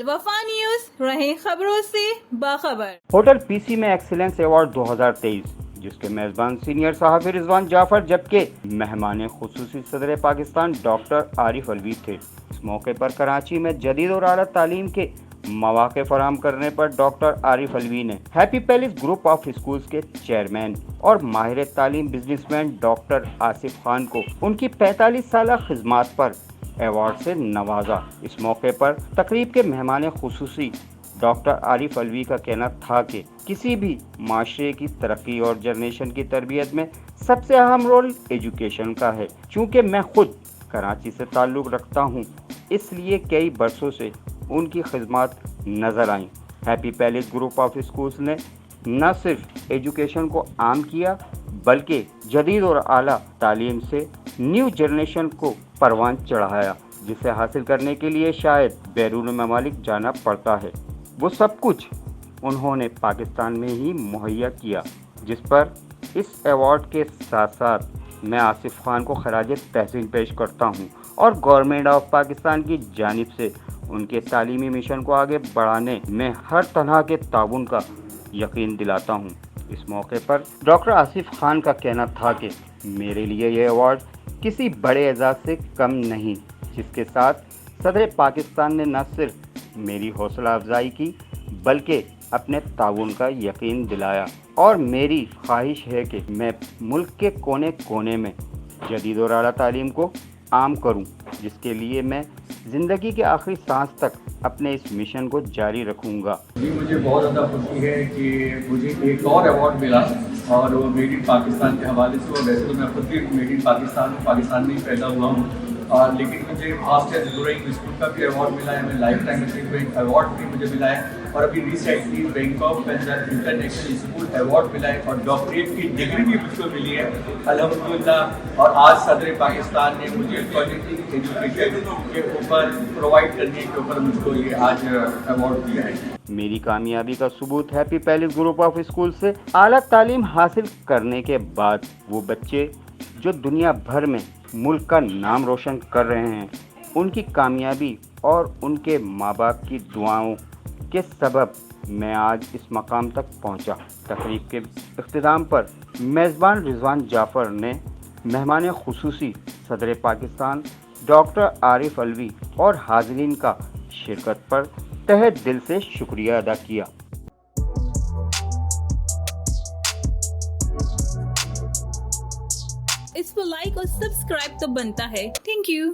الوفا news رہیں خبروں سے باخبر۔ ہوٹل پی سی میں ایکسیلنس ایوارڈ 2023 جس کے میزبان سینئر صحافی رضوان جعفر جبکہ مہمان خصوصی صدر پاکستان ڈاکٹر عارف علوی تھے۔ اس موقع پر کراچی میں جدید اور اعلیٰ تعلیم کے مواقع فراہم کرنے پر ڈاکٹر عارف علوی نے happy palace group of schools کے چیئرمین اور ماہر تعلیم business man doctor Asif Khan کو ان کی 45 سالہ خدمات پر ایوارڈ سے نوازا۔ اس موقع پر تقریب کے مہمان خصوصی ڈاکٹر عارف علوی کا کہنا تھا کہ کسی بھی معاشرے کی ترقی اور جنریشن کی تربیت میں سب سے اہم رول ایجوکیشن کا ہے۔ چونکہ میں خود کراچی سے تعلق رکھتا ہوں، اس لیے کئی برسوں سے ان کی خدمات نظر آئیں۔ Happy palace group of schools نے نہ صرف ایجوکیشن کو عام کیا بلکہ جدید اور اعلیٰ تعلیم سے نیو جنریشن کو پروان چڑھایا، جسے حاصل کرنے کے لیے شاید بیرون ممالک جانا پڑتا ہے۔ وہ سب کچھ انہوں نے پاکستان میں ہی مہیا کیا، جس پر اس ایوارڈ کے ساتھ ساتھ میں آصف خان کو خراج تحسین پیش کرتا ہوں اور گورنمنٹ آف پاکستان کی جانب سے ان کے تعلیمی مشن کو آگے بڑھانے میں ہر طرح کے تعاون کا یقین دلاتا ہوں۔ اس موقع پر ڈاکٹر آصف خان کا کہنا تھا کہ میرے لیے یہ ایوارڈ کسی بڑے اعزاز سے کم نہیں، جس کے ساتھ صدر پاکستان نے نہ صرف میری حوصلہ افزائی کی بلکہ اپنے تعاون کا یقین دلایا، اور میری خواہش ہے کہ میں ملک کے کونے کونے میں جدید اور اعلیٰ تعلیم کو عام کروں، جس کے لیے میں زندگی کے آخری سانس تک اپنے اس مشن کو جاری رکھوں گا۔ مجھے بہت زیادہ خوشی ہے کہ مجھے ایک اور ایوارڈ ملا اور وہ میڈ ان پاکستان کے حوالے سے۔ اور ویسے تو میں خود بھی میڈ ان پاکستان میں ہی پیدا ہوا ہوں، لیکن مجھے فاسٹسٹ گروئنگ اسکول کا بھی ایوارڈ ملا ہے، میں لائف ٹائم اچیومنٹ ایوارڈ بھی مجھے ملا ہے، اور ابھی ریسنٹلی بینکاک بنجر انٹرنیشنل اسکول ایوارڈ ملا ہے، اور ڈاکٹریٹ کی ڈگری بھی مجھ کو ملی ہے الحمدللہ۔ اور آج صدر پاکستان نے مجھے کوالٹی ایجوکیشن کے اوپر پرووائڈ کرنے کے اوپر مجھ کو یہ آج ایوارڈ دیا ہے۔ میری کامیابی کا ثبوت happy palace group of school سے اعلیٰ تعلیم حاصل کرنے کے بعد وہ بچے جو دنیا بھر میں ملک کا نام روشن کر رہے ہیں، ان کی کامیابی اور ان کے ماں باپ کی دعاؤں کے سبب میں آج اس مقام تک پہنچا۔ تقریب کے اختتام پر میزبان رضوان جعفر نے مہمان خصوصی صدر پاکستان ڈاکٹر عارف علوی اور حاضرین کا شرکت پر تہہ دل سے شکریہ ادا کیا۔ اس کو لائک اور سبسکرائب تو بنتا ہے۔ Thank you.